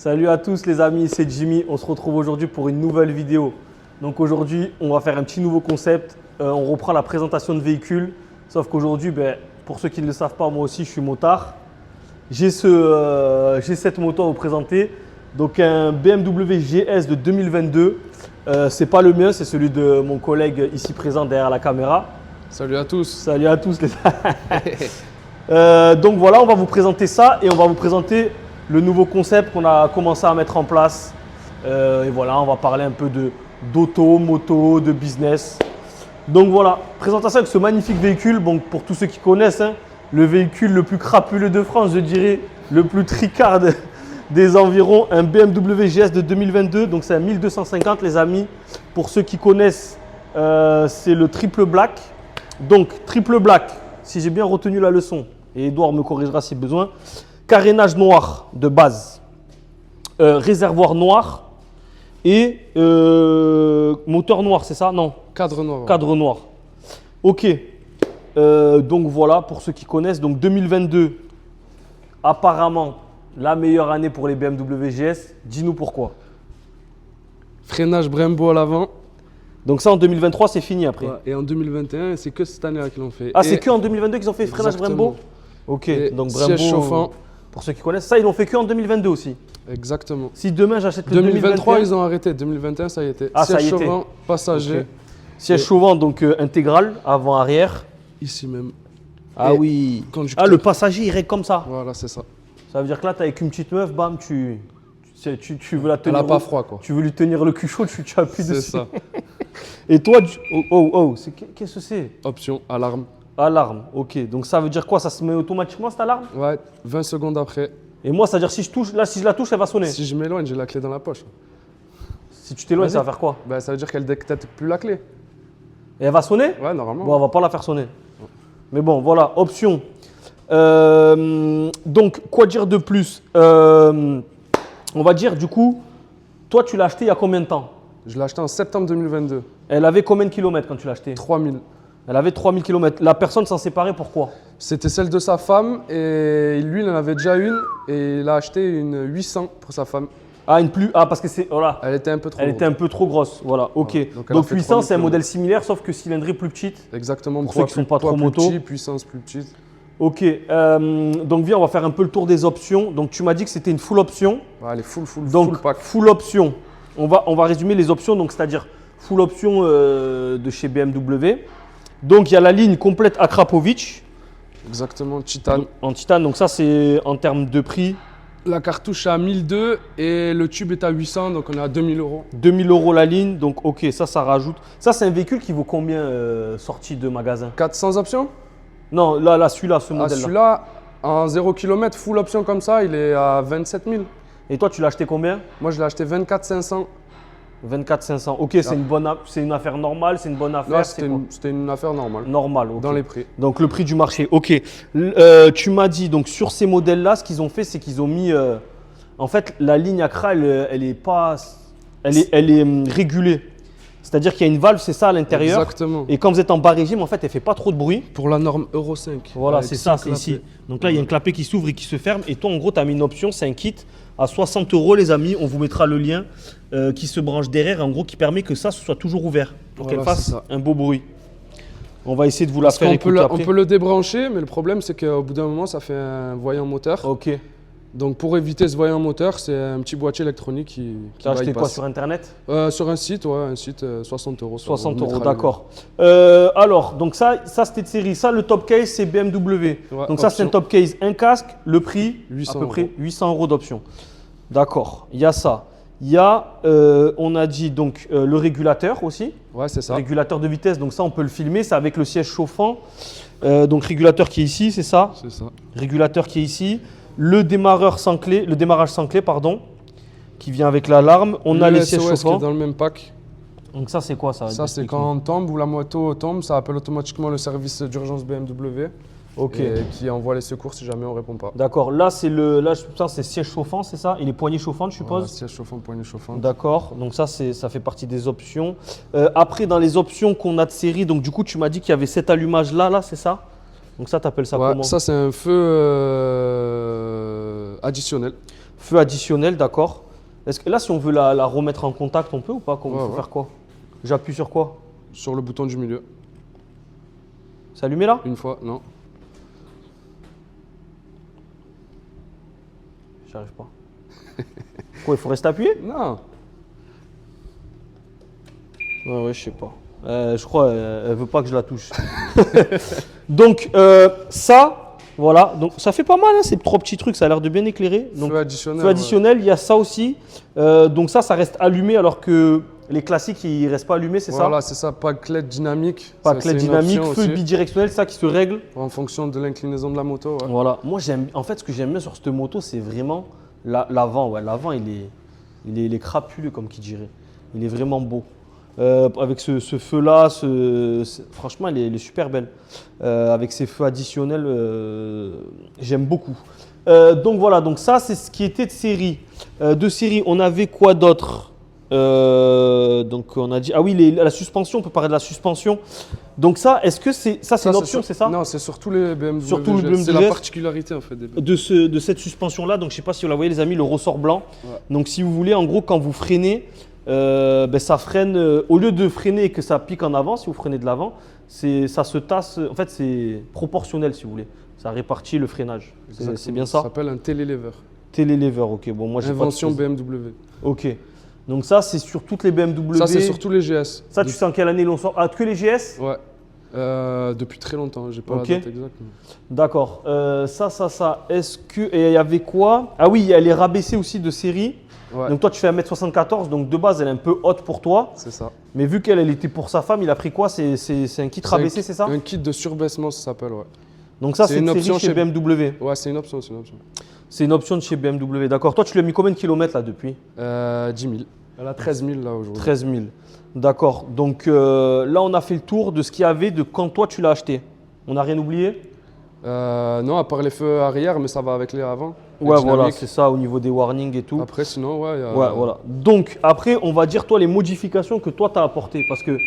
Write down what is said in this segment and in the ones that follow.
Salut à tous les amis, c'est Jimmy. On se retrouve aujourd'hui pour une nouvelle vidéo. Donc aujourd'hui, on va faire un petit nouveau concept. On reprend la présentation de véhicules. Sauf qu'aujourd'hui, pour ceux qui ne le savent pas, moi aussi, je suis motard. J'ai cette moto à vous présenter. Donc un BMW GS de 2022. C'est pas le mien, c'est celui de mon collègue ici présent derrière la caméra. Salut à tous. Salut à tous les donc voilà, on va vous présenter ça et on va vous présenter le nouveau concept qu'on a commencé à mettre en place. Et voilà, on va parler un peu d'auto, moto, de business. Donc voilà, présentation avec ce magnifique véhicule. Bon, pour tous ceux qui connaissent, hein, le véhicule le plus crapuleux de France, je dirais, le plus tricard des environs, un BMW GS de 2022. Donc c'est un 1250 les amis. Pour ceux qui connaissent, c'est le triple black. Donc triple black, si j'ai bien retenu la leçon, et Edouard me corrigera si besoin, carénage noir de base, réservoir noir et moteur noir, c'est ça? Non. Cadre noir. Cadre noir. Ok. Donc voilà, pour ceux qui connaissent, donc 2022, apparemment la meilleure année pour les BMW GS. Dis-nous pourquoi. Freinage Brembo à l'avant. Donc ça en 2023 c'est fini après. Ouais, et en 2021, c'est que cette année-là qu'ils l'ont fait. Ah, c'est que en 2022 qu'ils ont fait freinage Brembo? Ok, Et donc Brembo, siège chauffant. Pour ceux qui connaissent, ça ils l'ont fait que en 2022 aussi. Exactement. Si demain j'achète le 2023, 2021, ils ont arrêté. 2021, ça y était. Ah, ça siège y était. chauffant, passager. Ok. Siège chauffant donc intégral, avant-arrière. Ici même. Ah Et oui. conducteur. Ah, le passager il règle comme ça. Voilà, c'est ça. Ça veut dire que là tu avec une petite meuf, bam, tu veux la Elle tenir. n'a pas froid, quoi. Tu veux lui tenir le cul chaud, tu appuies C'est dessus. ça. Et toi, qu'est-ce que c'est? Option, alarme. Alarme, ok. Donc ça veut dire quoi? Ça se met automatiquement cette alarme? Ouais, 20 secondes après. Et moi, ça veut dire si je touche, là, si je la touche, elle va sonner. Si je m'éloigne, j'ai la clé dans la poche. Si tu t'éloignes, Vas-y. ça va faire quoi? Ben, ça veut dire qu'elle détecte plus la clé. Et elle va sonner? Ouais, normalement. Bon, on va pas la faire sonner. Mais bon, voilà, option. Donc, quoi dire de plus? On va dire, du coup, toi, tu l'as acheté il y a combien de temps? Je l'ai acheté en septembre 2022. Elle avait combien de kilomètres quand tu l'as acheté? 3000. Elle avait 3000 kilomètres. La personne s'en séparait pourquoi? C'était celle de sa femme et lui, il en avait déjà une et il a acheté une 800 pour sa femme. Ah, parce que c'est. Voilà. Elle était un peu trop Elle grosse. était un peu trop grosse. Voilà, ok. Voilà. Donc, elle a Donc fait 800, 3000 c'est un kilomètres. modèle similaire, sauf que cylindrée plus petite. Exactement. Pour ceux qui sont pas trop poids moto. plus petit, puissance plus petite. Ok. Donc viens, on va faire un peu le tour des options. Donc tu m'as dit que c'était une full option. Ouais, elle est full Donc, pack. full option. On va résumer les options, donc c'est-à-dire full option de chez BMW. Donc, il y a la ligne complète Akrapovic Exactement, titane. en titane. Donc, ça, c'est en termes de prix. La cartouche est à 1002 et le tube est à 800, donc on est à 2000 euros. 2000 € la ligne. Donc, ok, ça rajoute. Ça, c'est un véhicule qui vaut combien sorti de magasin? 400 options. Non, là celui-là, ce Ah, modèle-là. celui-là, en 0 km, full option comme ça, il est à 27 000. Et toi, tu l'as acheté combien? Moi, je l'ai acheté 24 500. 24 500. Ok, c'est une affaire normale, c'est une bonne affaire. Là, c'est quoi? c'était une affaire normale. Normal, ok. Dans les prix. Donc le prix du marché, ok. Tu m'as dit, donc sur ces modèles-là, ce qu'ils ont fait, c'est qu'ils ont mis… en fait, la ligne Acra, elle est régulée. C'est-à-dire qu'il y a une valve, c'est ça à l'intérieur. Exactement. Et quand vous êtes en bas régime, en fait, elle ne fait pas trop de bruit. Pour la norme Euro 5. Voilà, avec c'est ça, 5 c'est ici. clapets. Donc là, il y a une clapet qui s'ouvre et qui se ferme. Et toi, en gros, tu as mis une option, c'est un kit à 60 € les amis. On vous mettra le lien qui se branche derrière, en gros, qui permet que ça soit toujours ouvert. Pour Voilà, qu'elle fasse c'est ça. un beau bruit. On va essayer de vous la Parce faire qu'on écouter peut, après. on peut le débrancher, mais le problème, c'est qu'au bout d'un moment, ça fait un voyant moteur. Ok. Donc, pour éviter ce voyant moteur, c'est un petit boîtier électronique qui Tu as acheté bypass. quoi sur Internet? Sur un site, 60 €. 60 On mettra €, le- d'accord. Alors, donc ça c'était de série. Ça, le top case, c'est BMW. Ouais, donc ça, c'est un option. top case. Un casque, le prix, 800 à peu près €. 800 € d'option. D'accord, il y a ça. Il y a, on a dit, donc le régulateur aussi. Ouais, c'est ça. Régulateur de vitesse, donc ça, on peut le filmer. C'est avec le siège chauffant. Donc régulateur qui est ici, c'est ça? C'est ça. Régulateur qui est ici. Le démarrage sans clé, pardon, qui vient avec l'alarme. On a les sièges SOS qui chauffants. est dans le même pack. Donc ça, c'est quoi ça? Ça, c'est quand on tombe ou la moto tombe, ça appelle automatiquement le service d'urgence BMW. Ok. Et qui envoie les secours si jamais on répond pas. D'accord. Là, c'est siège chauffant, c'est ça? Et les poignées chauffantes, je suppose? Voilà, siège chauffant, poignée chauffante. D'accord. Donc ça fait partie des options. Après, dans les options qu'on a de série, donc du coup, tu m'as dit qu'il y avait cet allumage-là, c'est ça? Donc ça, t'appelles ça Ouais, comment? ça, c'est un feu additionnel. Feu additionnel, d'accord. Est-ce que là, si on veut la remettre en contact, on peut ou pas? Faut Ouais. faire quoi? J'appuie sur quoi? Sur le bouton du milieu. C'est allumé là? Une fois, non. J'arrive pas. Quoi, il faut rester appuyé? Non. Ouais, je sais pas. Je crois elle veut pas que je la touche. Donc ça, voilà. Donc ça fait pas mal, hein, ces trois petits trucs. Ça a l'air de bien éclairer. Donc Feu additionnel. feu additionnel, il y a ça aussi. Donc ça reste allumé alors que les classiques, ils restent pas allumés, c'est ça? Voilà, c'est ça. Pas de LED dynamique. Pas Ça, clé c'est une dynamique, option feu aussi, bidirectionnel, ça qui se règle. en fonction de l'inclinaison de la moto. Ouais. Voilà. Moi, en fait, ce que j'aime bien sur cette moto, c'est vraiment l'avant. Ouais, l'avant, il est crapuleux, comme qui dirait. Il est vraiment beau. Avec ce feu-là, franchement, elle est super belle. Avec ces feux additionnels, j'aime beaucoup. Donc voilà, donc ça, c'est ce qui était de série. De série, on avait quoi d'autre? Donc on a dit, ah oui, la suspension, on peut parler de la suspension. Donc ça, est-ce que c'est une option, c'est ça? Non, c'est sur tous les BMW. Sur tous les BMW. C'est la particularité en fait des BMW. De cette suspension-là. Donc je ne sais pas si vous la voyez, les amis, le ressort blanc. Ouais. Donc si vous voulez, en gros, quand vous freinez, ça freine, au lieu de freiner et que ça pique en avant, si vous freinez de l'avant, ça se tasse. En fait, c'est proportionnel, si vous voulez. Ça répartit le freinage. C'est bien ça? Ça s'appelle un télélever. Télélever, ok. Bon, moi, j'ai pas Invention de- BMW. Ok. Donc ça, c'est sur toutes les BMW. Ça, c'est sur tous les GS. Ça, tu sais en quelle année l'on sort? Ah, que les GS? Ouais. Depuis très longtemps, j'ai pas Ok. la date exacte. mais- D'accord. Ça. Est-ce que. Et il y avait quoi? Ah oui, elle est rabaissée aussi de série. Ouais, Donc toi, tu fais 1m74, donc de base, elle est un peu haute pour toi. c'est ça. Mais vu qu'elle était pour sa femme, il a pris quoi? C'est un kit rabaissé, c'est ça? Un kit de surbaissement, ça s'appelle, ouais. Donc ça, c'est c'est une une série option chez chez- BMW. Ouais, c'est une option, c'est une option. C'est une option de chez BMW. D'accord. Toi, tu lui as mis combien de kilomètres là depuis? 10 000. Elle a 13 000 là aujourd'hui. 13 000. D'accord. Donc là, on a fait le tour de ce qu'il y avait de quand toi, tu l'as acheté. On n'a rien oublié? Non, à part les feux arrière, mais ça va avec les avant. Les Ouais, voilà, dynamiques. c'est ça au niveau des warnings et tout. Après, sinon, ouais, il y a. Ouais, voilà. Donc, après, on va dire, toi, les modifications que toi, tu as apportées. Parce que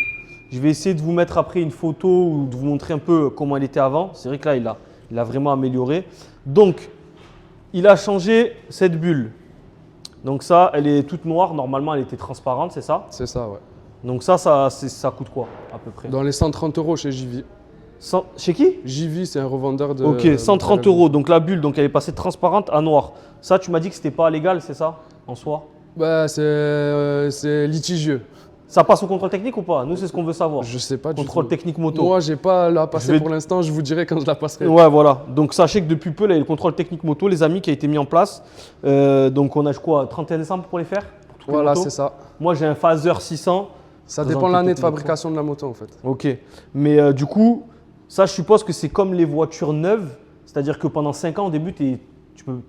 je vais essayer de vous mettre après une photo ou de vous montrer un peu comment elle était avant. C'est vrai que là, il a vraiment amélioré. Donc, il a changé cette bulle. Donc ça, elle est toute noire. Normalement, elle était transparente, c'est ça? C'est ça, ouais. Donc ça coûte quoi, à peu près? Dans les 130 € chez JV. Chez qui? JV, c'est un revendeur de. Ok, 130 €. Donc la bulle, donc elle est passée de transparente à noire. Ça, tu m'as dit que c'était pas légal, c'est ça, en soi? Bah, c'est litigieux. Ça passe au contrôle technique ou pas? Nous, c'est ce qu'on veut savoir. Je sais pas du Contrôle tout. technique moto. Moi, j'ai pas la passer Je vais- pour l'instant, je vous dirai quand je la passerai. Ouais, voilà. Donc sachez que depuis peu, là, il y a le contrôle technique moto, les amis, qui a été mis en place. Donc on a quoi, 31 décembre pour les faire? Pour toutes les Voilà, motos c'est ça. Moi, j'ai un Phaser 600. Ça Présente dépend de l'année de toutes les fabrication de la moto en fait. Ok. Mais du coup, ça, je suppose que c'est comme les voitures neuves. C'est-à-dire que pendant 5 ans, au début, tu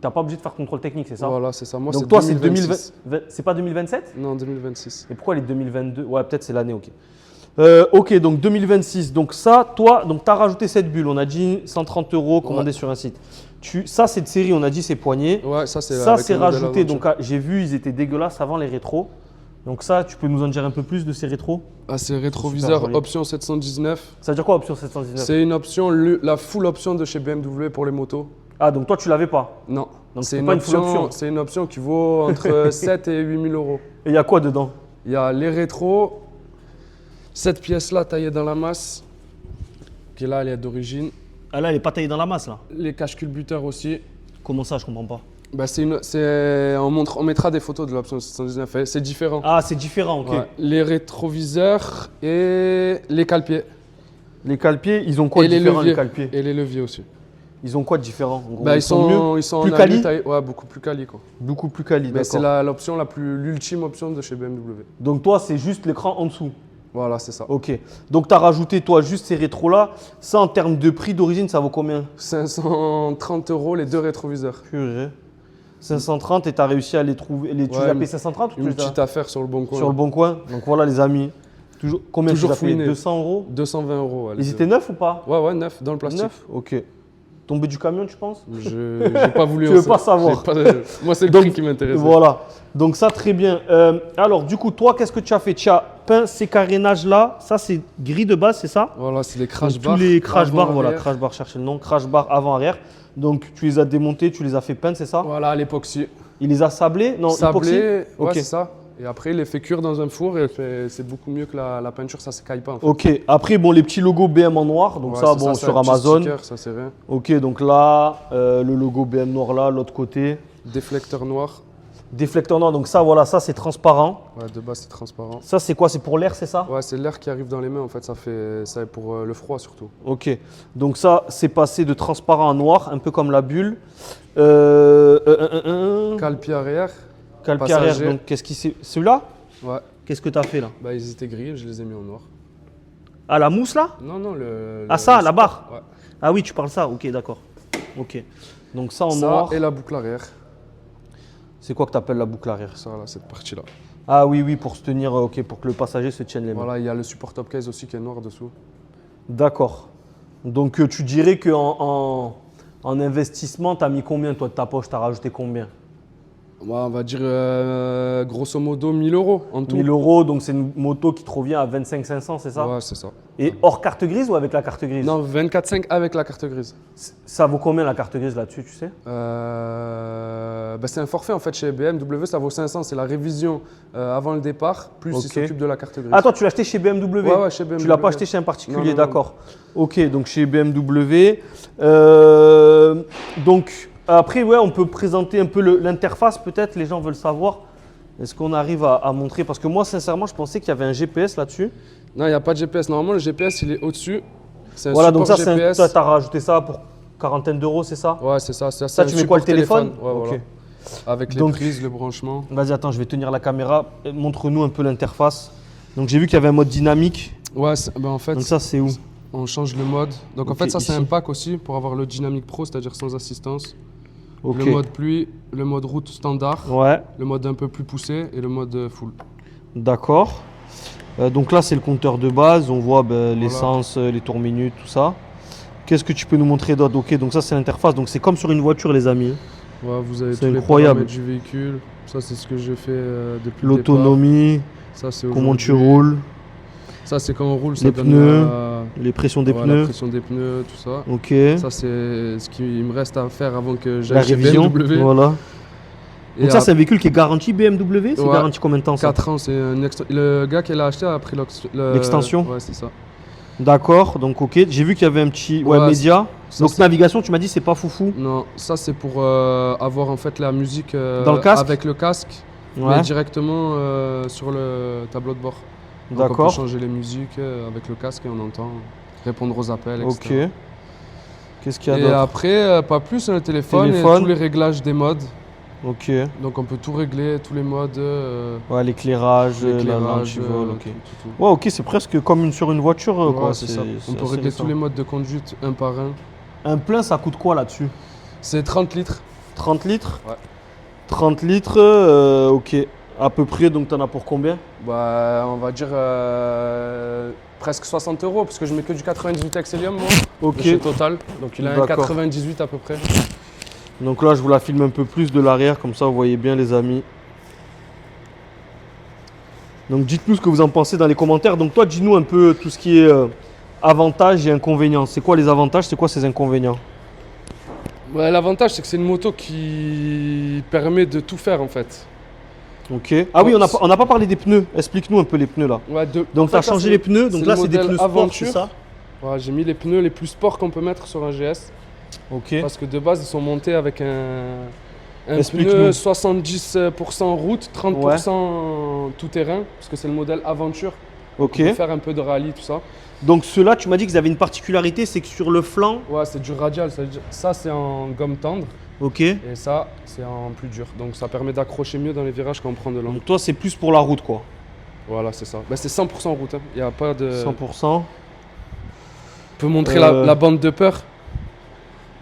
n'as pas obligé de faire contrôle technique, c'est ça? Voilà, c'est ça. Moi, Donc c'est toi, c'est 2026. 2020. C'est pas 2027? Non, 2026. Et pourquoi les 2022? Ouais, peut-être c'est l'année, ok. Ok, donc 2026. Donc ça, toi, tu as rajouté cette bulle. On a dit 130 € commandé sur un site. Ça, c'est de série, on a dit c'est poignées. Ouais, ça c'est. Ça, avec c'est le modèle rajouté. Aventure. Donc j'ai vu, ils étaient dégueulasses avant les rétros. Donc ça, tu peux nous en dire un peu plus de ces rétros? Ah, c'est Super rétroviseur joli. option 719. Ça veut dire quoi, option 719? C'est une option, la full option de chez BMW pour les motos. Ah, donc toi, tu l'avais pas. Non. Donc c'est c'est pas une full option. C'est une option qui vaut entre 7 et 8 000 €. Et il y a quoi dedans? Il y a les rétros, cette pièce-là taillée dans la masse, qui est là, elle est d'origine. Ah là, elle est pas taillée dans la masse, là. Les caches culbuteurs aussi. Comment ça, je comprends pas. Bah, on mettra des photos de l'option 719. C'est différent. Ah, c'est différent, ok. Ouais. Les rétroviseurs et les cale-pieds. Les cale-pieds, ils ont quoi Et de les différent, les leviers. cale-pieds? Et les leviers aussi. Ils ont quoi de différent? En gros, Bah, ils sont plus en quali? alu taillé. Ouais, beaucoup plus quali quoi. Beaucoup plus quali, Mais c'est d'accord. l'option l'ultime option de chez BMW. Donc toi, c'est juste l'écran en dessous. Voilà, c'est ça. Ok. Donc tu as rajouté, toi, juste ces rétros-là. Ça, en termes de prix d'origine, ça vaut combien? 530 € les deux rétroviseurs. Purée. 530 et tu as réussi à les trouver. Tu les Ouais, as payé 530 ou tu Une les as petite affaire sur le bon coin. sur le bon coin? Donc voilà, les amis. Combien Toujours tu les as payé? fouiné. 200 €? 220 €. Ouais, les Ils deux. étaient neufs ou pas? Ouais, neuf, dans le plastique. Neufs? Ok. Tombé du camion, tu penses? Je n'ai pas voulu. Tu veux pas savoir. Moi, c'est le Donc, prix qui m'intéresse. Voilà. Donc ça, très bien. Alors, du coup, toi, qu'est-ce que tu as fait? Tu as peint ces carénages-là. Ça, c'est gris de base, c'est ça? Voilà, c'est les crash Donc, bars. tous les crash avant, bars, voilà, arrière. crash bar, cherchez le nom, crash bar avant-arrière. Donc tu les as démontés, tu les as fait peindre, c'est ça? Voilà, à l'époxy. Il les a sablés? Non, époxy? Sablé, ouais, Ok. c'est ça. Et après, il les fait cuire dans un four et c'est beaucoup mieux que la peinture, ça se caille pas en fait. Ok. Après, bon, les petits logos BM en noir. Donc Ouais, ça, c'est bon, c'est sur un petit Amazon. sticker, ça c'est rien. Ok, donc là, le logo BM noir là, l'autre côté. Déflecteur noir. Déflecteur noir, donc ça, voilà, ça c'est transparent. Ouais, de base c'est transparent. Ça, c'est quoi? C'est pour l'air, c'est ça? Ouais, c'est l'air qui arrive dans les mains en fait, ça est pour le froid surtout. Ok. Donc ça, c'est passé de transparent à noir, un peu comme la bulle. Cale-pied arrière. Calpi passager. arrière, donc qu'est-ce qui c'est? Celui-là? Ouais, Qu'est-ce que tu as fait là? bah ils étaient gris, je les ai mis en noir. Ah, la mousse là? Non, non, Ah, ça, la barre? Ouais. Ah oui, tu parles ça, ok, d'accord. Ok. Donc ça en Ça noir. et la boucle arrière. C'est quoi que tu appelles la boucle arrière? Ça là, cette partie-là. Ah oui, oui, pour se tenir, ok, pour que le passager se tienne les mains. Voilà, il y a le support top case aussi qui est noir dessous. D'accord. Donc tu dirais en investissement, tu as mis combien toi de ta poche? Tu as rajouté combien? Ouais, on va dire grosso modo 1000 € en tout. 1000 euros, donc c'est une moto qui te revient à 25 500, c'est ça? Ouais, c'est ça. Et hors carte grise ou avec la carte grise? Non, 24,5 avec la carte grise. Ça vaut combien la carte grise là-dessus, tu sais? Bah, c'est un forfait en fait chez BMW, ça vaut 500. C'est la révision avant le départ, plus Ok. il s'occupe de la carte grise. Ah, toi, tu l'as acheté chez BMW? Ouais, ouais, chez BMW. Tu l'as pas acheté chez un particulier, Non, non, non. d'accord. Ok, donc chez BMW. Donc, après, ouais, on peut présenter un peu l'interface, peut-être, les gens veulent savoir. Est-ce qu'on arrive à montrer? Parce que moi, sincèrement, je pensais qu'il y avait un GPS là-dessus. Non, il n'y a pas de GPS. Normalement, le GPS, il est au-dessus. C'est un Voilà, support donc ça, GPS. toi, tu as rajouté ça pour quarantaine d'euros, c'est ça? Ouais, c'est ça. Ça, Ça, c'est tu un mets quoi, le support téléphone? Ouais, Ok. voilà. Avec les Donc- prises, le branchement. Vas-y, attends, je vais tenir la caméra. Montre-nous un peu l'interface. Donc, j'ai vu qu'il y avait un mode dynamique. Ouais, ben, en fait, Donc, ça, c'est où? on change le mode. Donc, en Ok, fait, ça, c'est ici. un pack aussi pour avoir le Dynamic Pro, c'est-à-dire sans assistance. Ok. Le mode pluie, le mode route standard, Ouais, le mode un peu plus poussé et le mode full. d'accord. Donc là, c'est le compteur de base. On voit ben, l'essence, les tours minutes, tout ça. Qu'est-ce que tu peux nous montrer d'autre? Ok, donc ça, c'est l'interface. Donc, c'est comme sur une voiture, les amis. Ouais, vous avez C'est tous incroyable. les paramètres du véhicule. Ça, c'est ce que j'ai fait depuis le départ. L'autonomie, Ça, c'est comment tu aujourd'hui. roules, Ça, c'est quand on roule, ça Les donne pneus, la, les pressions des ouais, la pneus. pression des pneus, tout ça. Ok. Ça, c'est ce qu'il me reste à faire avant que La j'aille chez révision. BMW. Voilà. Et Donc ça, c'est un véhicule qui est garanti BMW? C'est Ouais. garanti combien de temps ça? 4 ans, c'est le gars qui l'a acheté a pris L'extension. Ouais, c'est ça. D'accord, donc ok. J'ai vu qu'il y avait un petit Ouais, média. Ça, Donc c'est- navigation, tu m'as dit, c'est pas foufou. Non, ça c'est pour avoir en fait la musique Dans le casque? avec le casque, Ouais, mais directement sur le tableau de bord. Donc on peut d'accord. changer les musiques avec le casque et on entend répondre aux appels, Ok. etc. Qu'est-ce qu'il y a Et d'autre? après, pas plus, le téléphone, Téléphone. et tous les réglages des modes. Ok. Donc on peut tout régler, tous les modes, Ouais, l'éclairage, la l'éclairage, l'antivol, ok. tout. Ouais, ok, c'est presque comme sur une voiture, Ouais, quoi. c'est ça. On peut assez régler récent. tous les modes de conduite un par un. Un plein, ça coûte quoi là-dessus? C'est 30 litres. 30 litres? Ouais. 30 litres, ok. À peu près, donc t'en as pour combien? Bah, on va dire presque 60 €, parce que je mets que du 98 Excellium, moi, Ok. de chez Total. Donc il a un D'accord. 98 à peu près. Donc là, je vous la filme un peu plus de l'arrière, comme ça vous voyez bien les amis. Donc dites-nous ce que vous en pensez dans les commentaires. Donc toi, dis-nous un peu tout ce qui est avantages et inconvénients. C'est quoi les avantages, c'est quoi ces inconvénients? Ouais, l'avantage, c'est que c'est une moto qui permet de tout faire en fait. Ok. Ah oui, on n'a pas parlé des pneus. Explique-nous un peu les pneus là. Ouais, Donc tu as en fait, là, changé les pneus, donc c'est là le c'est des modèle pneus sport, Aventure. c'est ça? Ouais, j'ai mis les pneus les plus sport qu'on peut mettre sur un GS. Ok. Parce que de base, ils sont montés avec un Explique-nous. pneu 70% route, 30% tout terrain, parce que c'est le modèle Aventure. Ok. On peut faire un peu de rallye, tout ça. Donc ceux-là, tu m'as dit qu'ils avaient une particularité, c'est que sur le flanc, Ouais, c'est du radial. Ça, c'est en gomme tendre. ok. Et ça, c'est en plus dur. Donc ça permet d'accrocher mieux dans les virages quand on prend de l'angle. Donc toi, c'est plus pour la route quoi. Voilà, c'est ça. Bah, c'est 100% route. Il n'y a pas de. 100%. On peut montrer la bande de peur.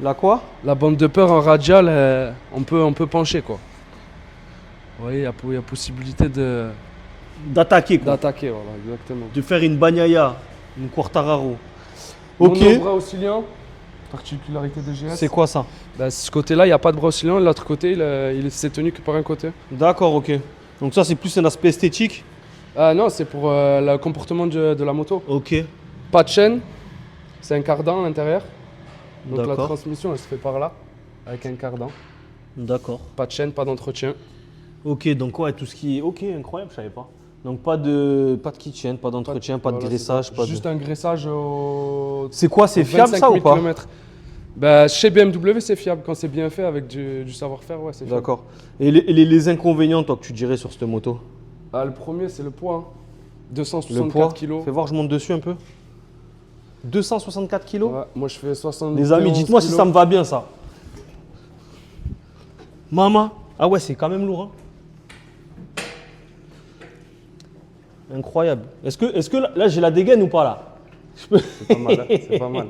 La quoi? La bande de peur en radial, on peut pencher quoi. Vous voyez, il y a possibilité D'attaquer quoi. d'attaquer, voilà, exactement. De faire une Bagnaia, une Quartararo. Ok. Bras oscillant, particularité des GS. C'est quoi ça? Bah, ce côté-là, il n'y a pas de bras oscillant. L'autre côté, il s'est tenu que par un côté. D'accord, ok. Donc ça, c'est plus un aspect esthétique. Ah non, c'est pour le comportement de la moto. Ok. Pas de chaîne, c'est un cardan à l'intérieur. Donc la D'accord. transmission, elle se fait par là, avec un cardan. D'accord. Pas de chaîne, pas d'entretien. Ok, donc ouais, tout ce qui est... Ok, incroyable, je savais pas. Donc pas de kitchen, pas d'entretien, pas de Voilà, graissage, c'est ça. pas Juste de... un graissage au. C'est quoi, c'est aux fiable 25 ça 000 ou pas? kilomètres. Bah, chez BMW, c'est fiable. Quand c'est bien fait avec du savoir-faire, ouais, c'est fiable. D'accord. Et les inconvénients, toi, que tu dirais sur cette moto? Ah, le premier, c'est le poids. Hein. Le 264 poids? kilos. Fais voir, je monte dessus un peu. 264 kilos? Ouais, moi, je fais 70. Les amis, dites-moi si ça me va bien ça. Maman. Ah ouais, c'est quand même lourd. Hein. Incroyable. Est-ce que là j'ai la dégaine ou pas là? C'est pas mal, hein, c'est pas mal.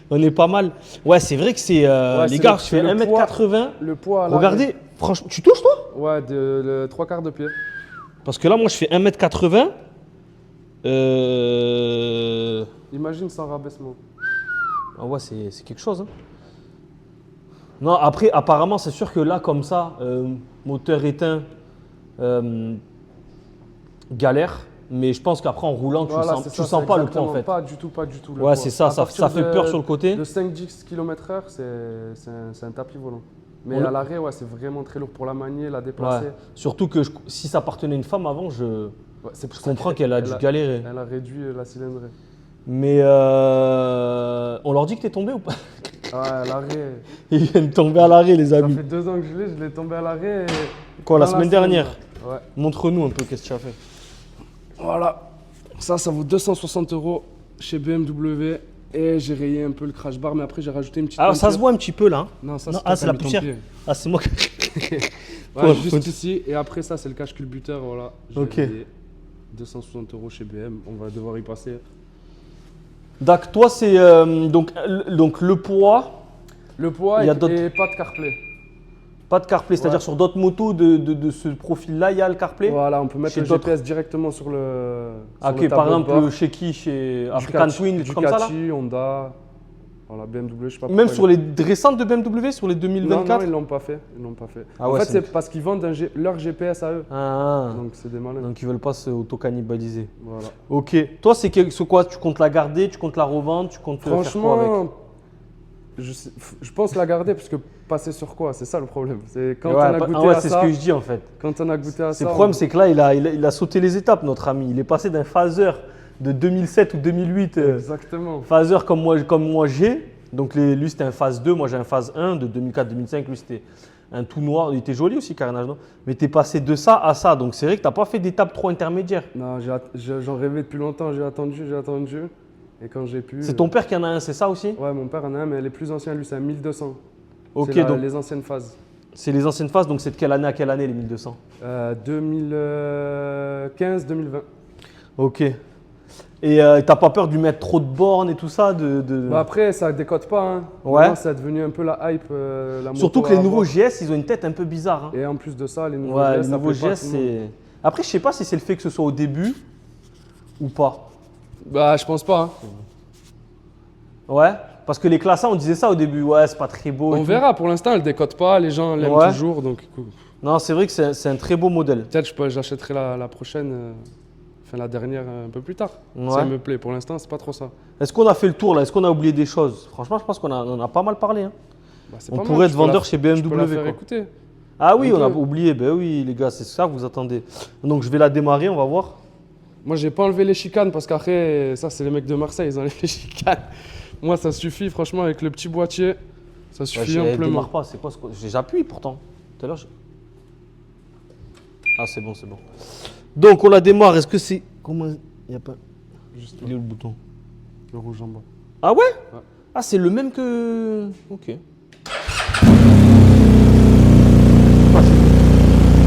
On est pas mal. Ouais, c'est vrai que c'est. Ouais, les c'est gars, le- je fais c'est le 1m80. Le poids, là. Regardez, franchement, tu touches toi? Ouais, le 3/4 de pied. Parce que là, moi je fais 1m80. Imagine sans rabaissement. Ah ouais, c'est quelque chose. Hein. Non, après, apparemment, c'est sûr que là, comme ça, moteur éteint, galère. Mais je pense qu'après, en roulant, Voilà, tu c'est ça, sens c'est pas le poids en exactement fait. Pas du tout, pas du tout. Le Ouais, poids. c'est ça, À ça partir fait peur sur le côté. De 5-10 km/h, c'est un tapis volant. Mais On- à l'arrêt, ouais, c'est vraiment très lourd pour la manier, la déplacer. Ouais. Surtout que si ça appartenait à une femme avant, je Ouais, c'est pour ça comprends qu'elle a dû galérer. Elle a réduit la cylindrée. Mais on leur dit que t'es tombé ou pas? Ouais, à l'arrêt. Ils viennent tomber à l'arrêt, les Ça amis. fait 2 ans que je l'ai tombé à l'arrêt. Quoi, la dans semaine dernière? Ouais. Montre-nous un peu qu'est-ce que tu as fait. Voilà. Ça vaut 260 € chez BMW. Et j'ai rayé un peu le crash bar, mais après j'ai rajouté une petite. Alors ça peinture. se voit un petit peu là. Hein. Non, ça Non, c'est toi c'est qui as la mis ton poussière. pied. Ah, c'est moi qui. Ouais, Ouais, juste faut- ici. Et après ça, c'est le cache culbuteur. Voilà. J'ai Ok. rayé 260 € chez BM. On va devoir y passer. Donc, toi, c'est. Donc, le poids, Le poids Il y a et d'autres- pas de CarPlay. pas de CarPlay. C'est-à-dire Ouais. sur d'autres motos de ce profil-là, il y a le CarPlay. Voilà, on peut mettre Chez le d'autres- GPS directement sur le. Ah, sur ok, le par tableau de exemple, bord. chez qui? Chez African Ducati, Twin, des trucs comme ça là? Ducati, Honda. Voilà, BMW, je sais pas Même pourquoi sur les récentes de BMW, sur les Non, 2024? non, ils l'ont pas fait. Ils l'ont pas fait. Ah en ouais, fait, c'est- c'est parce qu'ils vendent leur GPS à eux. Ah, Donc c'est des malins. donc ils veulent pas se auto-cannibaliser. Voilà. Ok. Toi, c'est quoi? Tu comptes la garder? Tu comptes la revendre? Tu comptes faire quoi avec? Franchement, je pense la garder parce que passer sur quoi? C'est ça le problème. C'est quand Ouais, on a goûté ouais, à c'est ça. ce que je dis en fait. Quand on a goûté à C'est ça. le problème, c'est que là, il a sauté les étapes, notre ami. Il est passé d'un phaser de 2007 ou 2008, Exactement. phaser comme moi j'ai. Donc lui, c'était un phase 2, moi j'ai un phase 1 de 2004-2005. Lui, c'était un tout noir. Il était joli aussi, carénage, non? Mais tu es passé de ça à ça. Donc c'est vrai que tu n'as pas fait d'étape trop intermédiaire. Non, j'en rêvais depuis longtemps. J'ai attendu. Et quand j'ai pu. C'est ton père qui en a un, c'est ça aussi? Ouais, mon père en a un, mais les plus anciens, lui, c'est un 1200. Ok, C'est donc les anciennes phases. c'est les anciennes phases. Donc c'est de quelle année à quelle année les 1200? 2015-2020. Ok. Et t'as pas peur de lui mettre trop de bornes et tout ça Bah après, ça décote pas. Hein. Ouais. Maintenant, ça a devenu un peu la hype. La Surtout moto que les à nouveaux avoir. GS, ils ont une tête un peu bizarre. Hein. Et en plus de ça, les nouveaux Ouais, GS, les ça nouveaux plaît pas à GS, tout le monde. c'est. Après, je sais pas si c'est le fait que ce soit au début ou pas. Bah, je pense pas. Hein. Ouais, parce que les classants, on disait ça au début. Ouais, c'est pas très beau. et On tout. verra. Pour l'instant, elle décote pas. Les gens l'aiment Ouais. toujours. Donc, écoute, Non, c'est vrai que c'est un très beau modèle. peut-être j'achèterai la prochaine, enfin la dernière un peu plus tard. Ouais. Si elle me plaît. Pour l'instant, c'est pas trop ça. Est-ce qu'on a fait le tour là? Est-ce qu'on a oublié des choses? Franchement, je pense qu'on on a pas mal parlé. Hein. Bah, c'est On pas mal, pourrait être je peux la- vendeur chez Je peux la BMW. faire quoi. écouter. Ah oui, Un on a peu. oublié. Ben oui, les gars, c'est ça que vous attendez. Donc, je vais la démarrer, on va voir. Moi, j'ai pas enlevé les chicanes parce qu'après, ça, c'est les mecs de Marseille, ils enlèvent les chicanes. Moi, ça suffit, franchement, avec le petit boîtier, ça Ouais, suffit elle amplement. démarre pas. C'est quoi j'appuie pourtant. Tout à l'heure. Ah, c'est bon, c'est bon. Donc, on la démarre. Est-ce que c'est. Comment. Il y a pas. Juste Il est où le bouton? le rouge en bas. Ah ouais? Ouais. Ah, c'est le même que. Ok.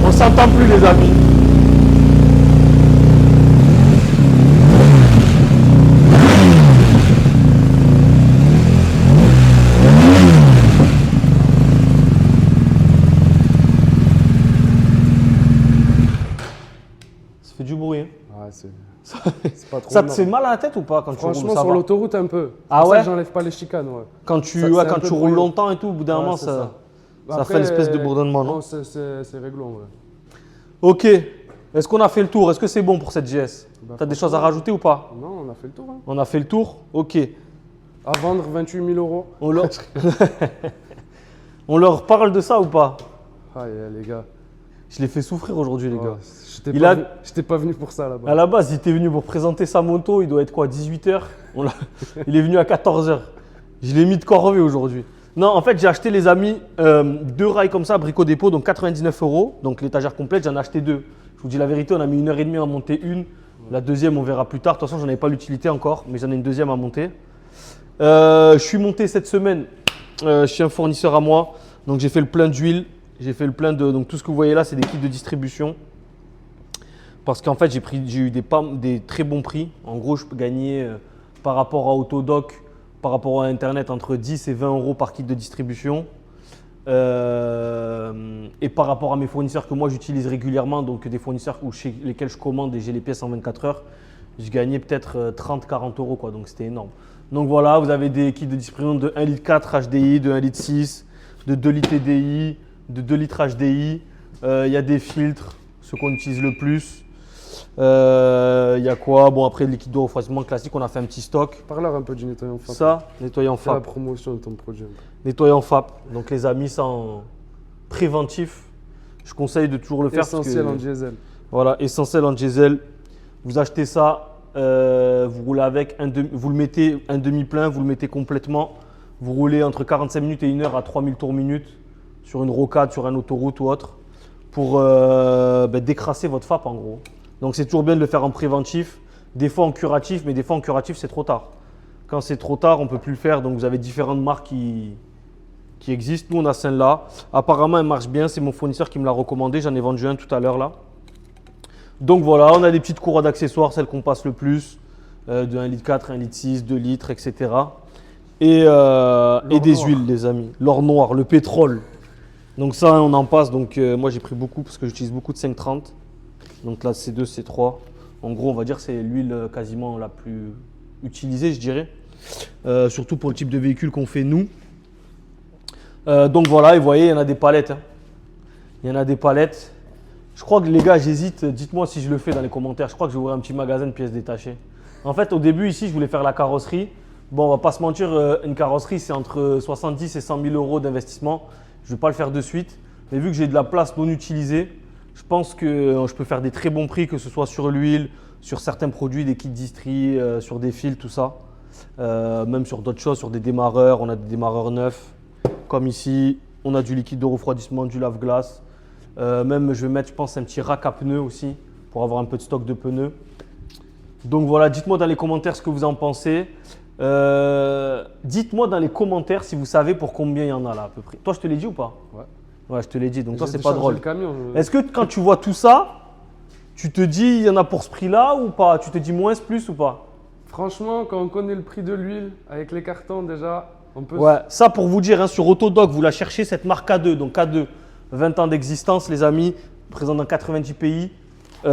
On s'entend plus, les amis. Ça fait du bruit. Hein. Ouais, c'est pas trop. Ça te énorme. fait mal à la tête ou pas quand tu roules? Franchement, Ça sur va. l'autoroute, un peu. C'est Ah pour ça ouais? que j'enlève pas les chicanes, ouais. Quand tu, Ça, ouais, c'est un quand peu tu roules bruyant. longtemps et tout, au bout d'un Ouais, moment, c'est ça Après, fait l'espèce de bourdonnement, non? C'est réglo, ouais. Ok. Est-ce qu'on a fait le tour? Est-ce que c'est bon pour cette GS? Bah, T'as des choses à rajouter ou pas? Non, on a fait le tour. Hein. On a fait le tour? Ok. À vendre 28 000 €. On l'a- On leur parle de ça ou pas? Ah, les gars. Je l'ai fait souffrir aujourd'hui, les Ouais, gars. j'étais pas venu pour ça là-bas. À la base, il était venu pour présenter sa moto, il doit être quoi, 18h? Il est venu à 14h. Je l'ai mis de corvée aujourd'hui. Non, en fait, j'ai acheté, les amis, 2 rails comme ça à Brico Dépôt, donc 99 €. Donc l'étagère complète, j'en ai acheté 2. Je vous dis la vérité, on a mis 1h30 à monter une. La deuxième, on verra plus tard. De toute façon, j'en avais pas l'utilité encore, mais j'en ai une deuxième à monter. Je suis monté cette semaine chez un fournisseur à moi. Donc j'ai fait le plein d'huile. J'ai fait le plein de. Donc tout ce que vous voyez là, c'est des kits de distribution. Parce qu'en fait, j'ai eu des très bons prix. En gros, je peux gagner par rapport à Autodoc, par rapport à Internet, entre 10 et 20 € par kit de distribution. Et par rapport à mes fournisseurs que moi j'utilise régulièrement, donc des fournisseurs chez lesquels je commande et j'ai les pièces en 24 heures, je gagnais peut-être 30-40 €, quoi, donc c'était énorme. Donc voilà, vous avez des kits de distribution de 1,4 litre HDI, de 1,6 litre, de 2 litres TDI, de 2 litres HDI. Il y a des filtres, ceux qu'on utilise le plus. Il y a quoi? Bon, après, le liquide de refroidissement classique, on a fait un petit stock. Parle-leur un peu du nettoyant FAP. Ça, nettoyant Fais la FAP. promotion de ton produit. Nettoyant FAP. Donc les amis, ça en préventif, je conseille de toujours le faire. Essentiel en diesel. Voilà, essentiel en diesel. Vous achetez ça, vous roulez avec, vous le mettez un demi-plein, vous le mettez complètement. Vous roulez entre 45 minutes et 1 heure à 3000 tours minute sur une rocade, sur une autoroute ou autre, pour décrasser votre FAP en gros. Donc c'est toujours bien de le faire en préventif, des fois en curatif, mais des fois en curatif c'est trop tard. Quand c'est trop tard, on ne peut plus le faire, donc vous avez différentes marques qui existent. Nous on a celle-là, apparemment elle marche bien, c'est mon fournisseur qui me l'a recommandé, j'en ai vendu un tout à l'heure là. Donc voilà, on a des petites courroies d'accessoires, celles qu'on passe le plus, de 1,4 litre, 1,6 litre, 2 litres, etc. Et des huiles les amis, l'or noir, le pétrole. Donc ça on en passe, donc moi j'ai pris beaucoup parce que j'utilise beaucoup de 530. Donc là, C2, C3. En gros, on va dire que c'est l'huile quasiment la plus utilisée, je dirais. Surtout pour le type de véhicule qu'on fait nous. Donc voilà, et vous voyez, il y en a des palettes. Hein. Il y en a des palettes. Je crois que les gars, j'hésite. Dites-moi si je le fais dans les commentaires. Je crois que je vais ouvrir un petit magasin de pièces détachées. En fait, au début, ici, je voulais faire la carrosserie. Bon, on va pas se mentir, une carrosserie, c'est entre 70 et 100 000 € d'investissement. Je ne vais pas le faire de suite. Mais vu que j'ai de la place non utilisée, je pense que je peux faire des très bons prix, que ce soit sur l'huile, sur certains produits, des kits distri, sur des fils, tout ça. Même sur d'autres choses, sur des démarreurs. On a des démarreurs neufs, comme ici. On a du liquide de refroidissement, du lave-glace. Même, je vais mettre, je pense, un petit rack à pneus aussi, pour avoir un peu de stock de pneus. Donc voilà, dites-moi dans les commentaires ce que vous en pensez. Dites-moi dans les commentaires si vous savez pour combien il y en a là à peu près. Toi, je te l'ai dit ou pas? Ouais. Ouais, je te l'ai dit, donc toi, J'ai c'est pas drôle. déchargé le camion, Est-ce que quand tu vois tout ça, tu te dis il y en a pour ce prix-là ou pas? Tu te dis moins, plus ou pas? Franchement, quand on connaît le prix de l'huile, avec les cartons déjà, on peut… Ouais, ça pour vous dire, hein, sur Autodoc, vous la cherchez, cette marque K2. Donc K2, 20 ans d'existence, les amis, présente dans 90 pays. Vous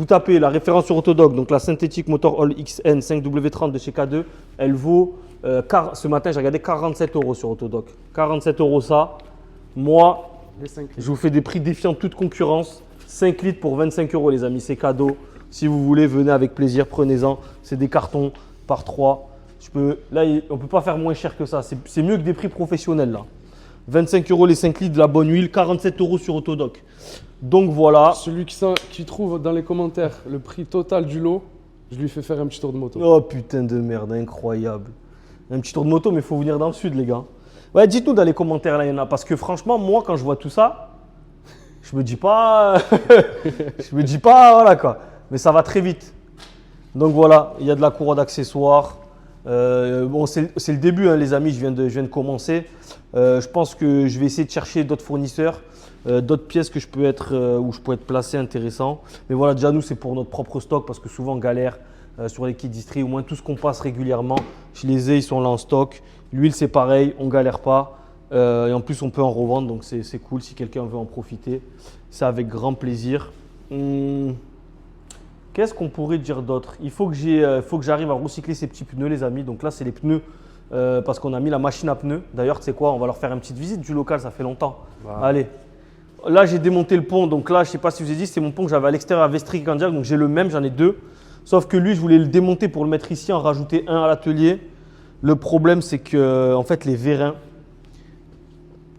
tapez la référence sur Autodoc, donc la Synthetic Motor Oil XN 5W30 de chez K2, elle vaut, ce matin j'ai regardé 47 € sur Autodoc. 47 € ça. Moi, Les 5 je vous fais des prix défiant toute concurrence. 5 litres pour 25 € les amis, c'est cadeau. Si vous voulez, venez avec plaisir, prenez-en. C'est des cartons par 3. Là, on ne peut pas faire moins cher que ça. C'est mieux que des prix professionnels là. 25 € les 5 litres de la bonne huile, 47 € sur Autodoc. Donc voilà. Celui qui trouve dans les commentaires le prix total du lot, je lui fais faire un petit tour de moto. Oh putain de merde, incroyable. Un petit tour de moto, mais il faut venir dans le sud les gars. Ouais, dites-nous dans les commentaires là, il y en a. Parce que franchement, moi quand je vois tout ça, je me dis pas… voilà quoi. Mais ça va très vite. Donc voilà, il y a de la courroie d'accessoires. Bon, c'est le début, hein, les amis, je viens de commencer. Je pense que je vais essayer de chercher d'autres fournisseurs, d'autres pièces que où je peux être placé intéressant. Mais voilà, déjà, nous, c'est pour notre propre stock parce que souvent, on galère sur les kits distri. Au moins, tout ce qu'on passe régulièrement, je les ai, ils sont là en stock. L'huile, c'est pareil, on ne galère pas. Et en plus, on peut en revendre, donc c'est cool si quelqu'un veut en profiter. C'est avec grand plaisir. Qu'est-ce qu'on pourrait dire d'autre? Il faut que j'arrive à recycler ces petits pneus, les amis. Donc là, c'est les pneus parce qu'on a mis la machine à pneus. D'ailleurs, tu sais quoi? On va leur faire une petite visite du local, ça fait longtemps. Wow. Allez. Là, j'ai démonté le pont. Donc là, je ne sais pas si je vous ai dit, c'est mon pont que j'avais à l'extérieur à Vestry-Candiac. Donc j'ai le même, j'en ai 2. Sauf que lui, je voulais le démonter pour le mettre ici, en rajouter un à l'atelier. Le problème, c'est que en fait, les vérins,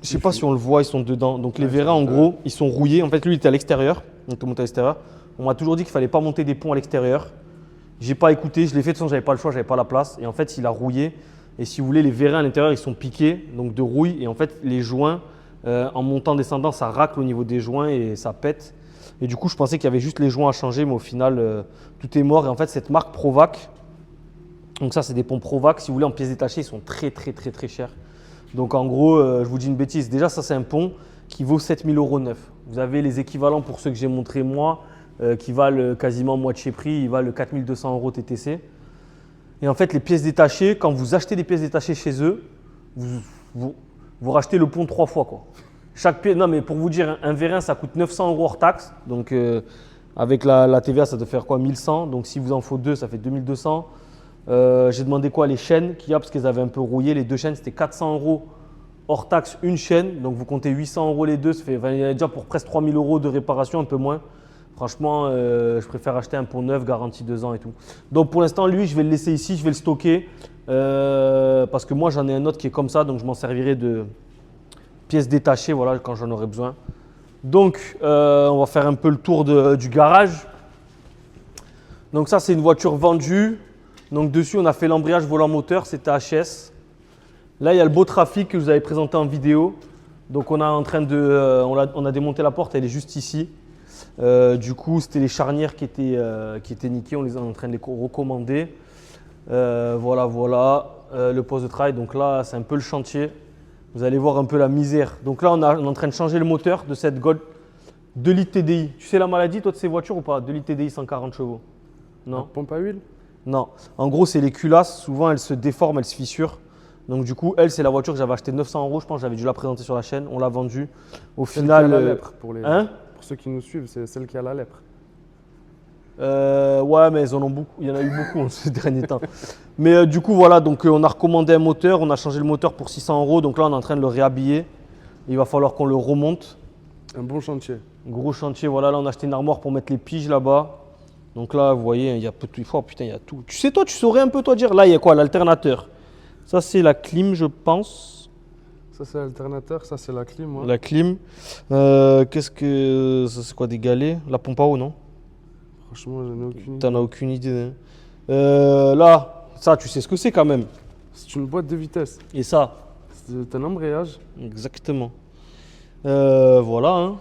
Je sais pas si on le voit, ils sont dedans. Donc les vérins, en gros, ils sont rouillés. En fait, lui, il était à l'extérieur. Donc il monté à l'extérieur. On m'a toujours dit qu'il fallait pas monter des ponts à l'extérieur. J'ai pas écouté, je l'ai fait, de toute façon, j'avais pas le choix, j'avais pas la place. Et en fait, il a rouillé. Et si vous voulez, les vérins à l'intérieur, ils sont piqués, donc de rouille. Et en fait, les joints, en montant, descendant, ça racle au niveau des joints et ça pète. Et du coup, je pensais qu'il y avait juste les joints à changer, mais au final, tout est mort. Et en fait, cette marque Provac, donc ça, c'est des ponts Provac. Si vous voulez, en pièces détachées, ils sont très chers. Donc en gros, je vous dis une bêtise. Déjà, ça, c'est un pont qui vaut 7 000 € neuf. Vous avez les équivalents pour ceux que j'ai montrés moi, qui valent quasiment moitié prix. Ils valent 4 200 € TTC. Et en fait, les pièces détachées, quand vous achetez des pièces détachées chez eux, vous rachetez le pont 3 fois, quoi. Chaque pièce, non, mais pour vous dire, un vérin, ça coûte 900 € hors taxe. Donc, avec la TVA, ça doit faire quoi, 1100. Donc, si vous en faut deux, ça fait 2200. J'ai demandé quoi, les chaînes qu'il y a, parce qu'elles avaient un peu rouillé. Les deux chaînes, c'était 400 € hors taxe, une chaîne. Donc, vous comptez 800 € les deux. Ça fait, il y en a déjà pour presque 3000 € de réparation, un peu moins. Franchement, je préfère acheter un pont neuf, garantie 2 ans et tout. Donc, pour l'instant, lui, je vais le laisser ici, je vais le stocker. Parce que moi, j'en ai un autre qui est comme ça. Donc, je m'en servirai de pièces détachées, voilà, quand j'en aurai besoin. Donc, on va faire un peu le tour du garage. Donc, ça, c'est une voiture vendue. Donc, dessus, on a fait l'embrayage volant-moteur, c'était HS. Là, il y a le beau trafic que je vous avais présenté en vidéo. Donc, on a démonté la porte, elle est juste ici. Du coup, c'était les charnières qui étaient niquées, on est en train de les recommander. Voilà, le poste de travail. Donc là, c'est un peu le chantier. Vous allez voir un peu la misère. Donc là, on est en train de changer le moteur de cette Gold 2 litres TDI. Tu sais la maladie, toi, de ces voitures ou pas? 2 litres TDI, 140 chevaux. Non. La pompe à huile? Non. En gros, c'est les culasses. Souvent, elles se déforment, elles se fissurent. Donc du coup, elle, c'est la voiture que j'avais achetée 900 €. Je pense que j'avais dû la présenter sur la chaîne. On l'a vendue. Au final, qui a la lèpre pour les... Hein? Pour ceux qui nous suivent, c'est celle qui a la lèpre. Ouais, mais ils en ont beaucoup. Il y en a eu beaucoup ces derniers temps. Mais du coup, voilà, donc on a recommandé un moteur, on a changé le moteur pour 600 €. Donc là, on est en train de le réhabiller. Il va falloir qu'on le remonte. Un bon chantier. Gros chantier, voilà, là, on a acheté une armoire pour mettre les piges là-bas. Donc là, vous voyez, il y a peu de tout. Oh, putain, il y a tout. Tu sais, toi, tu saurais un peu, toi, dire. Là, il y a quoi? L'alternateur. Ça, c'est la clim, je pense. Ça, c'est l'alternateur, ça, c'est la clim. Ouais. La clim. Qu'est-ce que. Ça, c'est quoi, des galets? La pompe à eau, non? Franchement, j'en ai aucune idée. T'en as aucune idée. Hein. Là, ça, tu sais ce que c'est quand même. C'est une boîte de vitesse. Et ça? C'est un embrayage. Exactement. Voilà. Hein.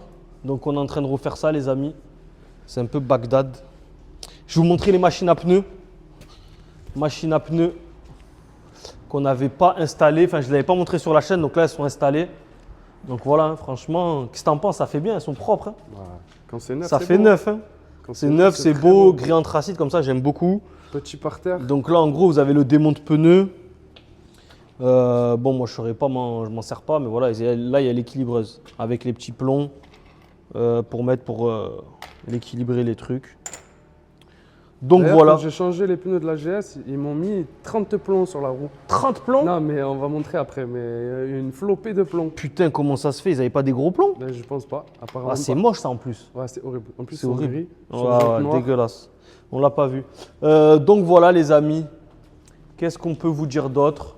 Donc, on est en train de refaire ça, les amis. C'est un peu Bagdad. Je vais vous montrer les machines à pneus. Machines à pneus qu'on n'avait pas installées. Enfin, je ne les avais pas montrées sur la chaîne. Donc là, elles sont installées. Donc voilà, hein, franchement, qu'est-ce que t'en penses? Ça fait bien, elles sont propres. Hein. Ouais. Quand c'est neuf, ça c'est fait beau. neuf. Hein. Quand c'est neuf, c'est beau, beau. gris anthracite comme ça, j'aime beaucoup. Petit parterre. Donc là, en gros, vous avez le démonte pneu. Bon, moi, je m'en sers pas, mais voilà, là, il y a l'équilibreuse avec les petits plombs pour l'équilibrer les trucs. Donc voilà. Quand j'ai changé les pneus de la GS, ils m'ont mis 30 plombs sur la roue. 30 plombs? Non, mais on va montrer après, mais une flopée de plombs. Putain, comment ça se fait? Ils n'avaient pas des gros plombs? Ben, je pense pas, apparemment. Ah, c'est pas. moche ça en plus. Ouais, c'est horrible. En plus, C'est horrible. gris. Ouais, dégueulasse. On l'a pas vu. Donc voilà les amis. Qu'est-ce qu'on peut vous dire d'autre?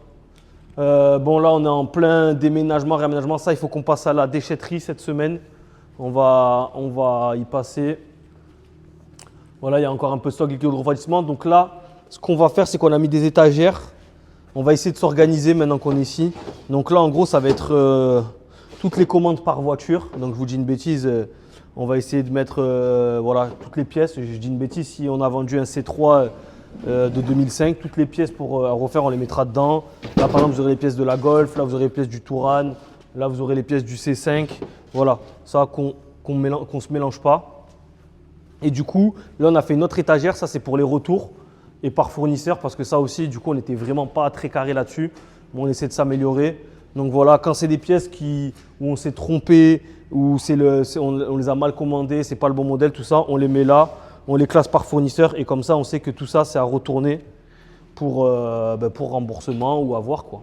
Bon là on est en plein déménagement, réaménagement. Ça il faut qu'on passe à la déchetterie cette semaine. On va y passer. Voilà, il y a encore un peu de stock liquide de refroidissement. Donc là, ce qu'on va faire, c'est qu'on a mis des étagères. On va essayer de s'organiser maintenant qu'on est ici. Donc là, en gros, ça va être toutes les commandes par voiture. Donc je vous dis une bêtise, on va essayer de mettre voilà, toutes les pièces. Je dis une bêtise, si on a vendu un C3 de 2005, toutes les pièces pour refaire, on les mettra dedans. Là, par exemple, vous aurez les pièces de la Golf. Là, vous aurez les pièces du Touran. Là, vous aurez les pièces du C5. Voilà, ça qu'on se mélange pas. Et du coup, là, on a fait une autre étagère. Ça, c'est pour les retours et par fournisseur parce que ça aussi, du coup, on n'était vraiment pas très carré là-dessus. Bon, on essaie de s'améliorer. Donc voilà, quand c'est des pièces où on s'est trompé, où on les a mal commandées, c'est pas le bon modèle, tout ça, on les met là, on les classe par fournisseur et comme ça, on sait que tout ça, c'est à retourner pour remboursement ou à voir quoi.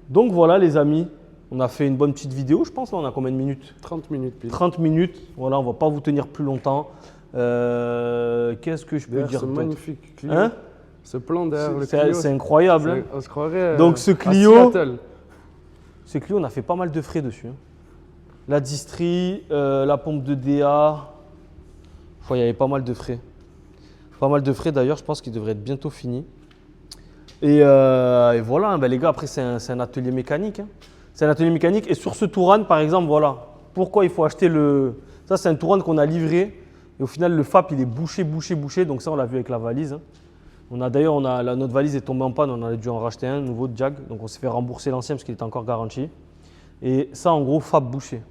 Donc voilà, les amis. On a fait une bonne petite vidéo, je pense. Là, on a combien de minutes? 30 minutes pile. 30 minutes. Voilà, on ne va pas vous tenir plus longtemps. Qu'est-ce que je peux dire ce d'autre? magnifique Clio. Hein? Ce plan derrière le Clio. C'est incroyable. On se croirait Donc ce à Clio, Seattle. C'est que lui, on a fait pas mal de frais dessus, hein. La distrie, la pompe de DA. Il y avait pas mal de frais. Pas mal de frais d'ailleurs, je pense qu'il devrait être bientôt fini. Et voilà, ben les gars, après c'est un atelier mécanique, hein. C'est un atelier mécanique. Et sur ce Touran, par exemple, voilà. Pourquoi il faut acheter le… Ça, c'est un Touran qu'on a livré. Et au final, le FAP, il est bouché. Donc ça, on l'a vu avec la valise, hein. D'ailleurs, notre valise est tombée en panne. On a dû en racheter un nouveau de Jag. Donc on s'est fait rembourser l'ancien parce qu'il était encore garanti. Et ça, en gros, FAP bouché.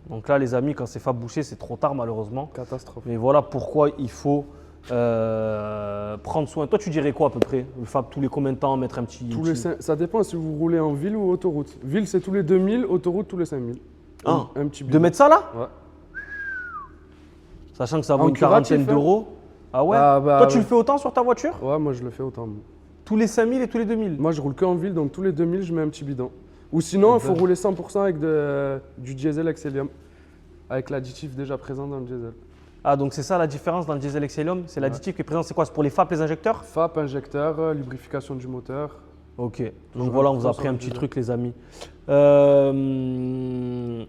Donc là, les amis, quand c'est FAP bouché, c'est trop tard malheureusement. Catastrophe. Mais voilà pourquoi il faut prendre soin. Toi, tu dirais quoi à peu près? Le FAP, tous les combien de temps mettre un petit… Ça dépend si vous roulez en ville ou autoroute. Ville, c'est tous les 2000, autoroute, tous les 5000. Ah, un petit de bidon. mettre ça là? Ouais. Sachant que ça vaut En une quarantaine curatif, hein. d'euros. Ah ouais? Bah, Toi, tu ouais. le fais autant sur ta voiture? Ouais, moi je le fais autant. Tous les 5000 et tous les 2000? Moi je roule que en ville, donc tous les 2000, je mets un petit bidon. Ou sinon, il faut rouler 100% avec du diesel Excellium, avec l'additif déjà présent dans le diesel. Ah, donc c'est ça la différence dans le diesel Excellium? C'est l'additif qui est présent, c'est quoi? C'est pour les FAP, les injecteurs? FAP, injecteur, lubrification du moteur. Ok, donc Toujours voilà, on vous a important pris un sur le petit diesel. truc, les amis.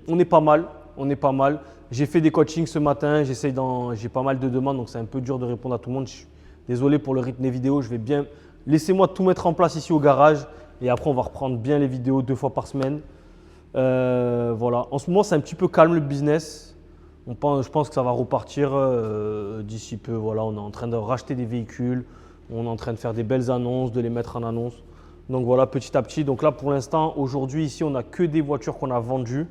On est pas mal. J'ai fait des coachings ce matin, j'ai pas mal de demandes, donc c'est un peu dur de répondre à tout le monde. Je suis désolé pour le rythme des vidéos, laissez-moi tout mettre en place ici au garage et après on va reprendre bien les vidéos 2 fois par semaine. Voilà, en ce moment c'est un petit peu calme le business. Je pense que ça va repartir d'ici peu. Voilà, on est en train de racheter des véhicules, on est en train de faire des belles annonces, de les mettre en annonce. Donc voilà, petit à petit. Donc là, pour l'instant, aujourd'hui, ici, on n'a que des voitures qu'on a vendues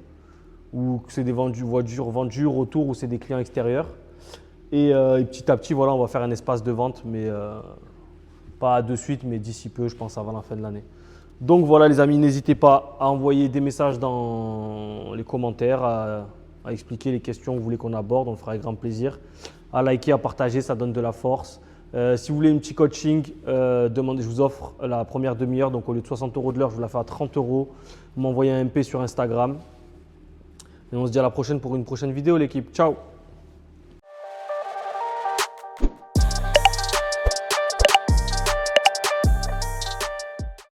ou que c'est des voitures vendues, retour ou c'est des clients extérieurs. Et petit à petit, voilà, on va faire un espace de vente, mais pas de suite, mais d'ici peu, je pense avant la fin de l'année. Donc voilà, les amis, n'hésitez pas à envoyer des messages dans les commentaires, à expliquer les questions que vous voulez qu'on aborde, on le fera avec grand plaisir. À liker, à partager, ça donne de la force. Si vous voulez un petit coaching, je vous offre la première demi-heure. Donc au lieu de 60 € de l'heure, je vous la fais à 30 €. Vous m'envoyez un MP sur Instagram. Et on se dit à la prochaine pour une prochaine vidéo, l'équipe. Ciao!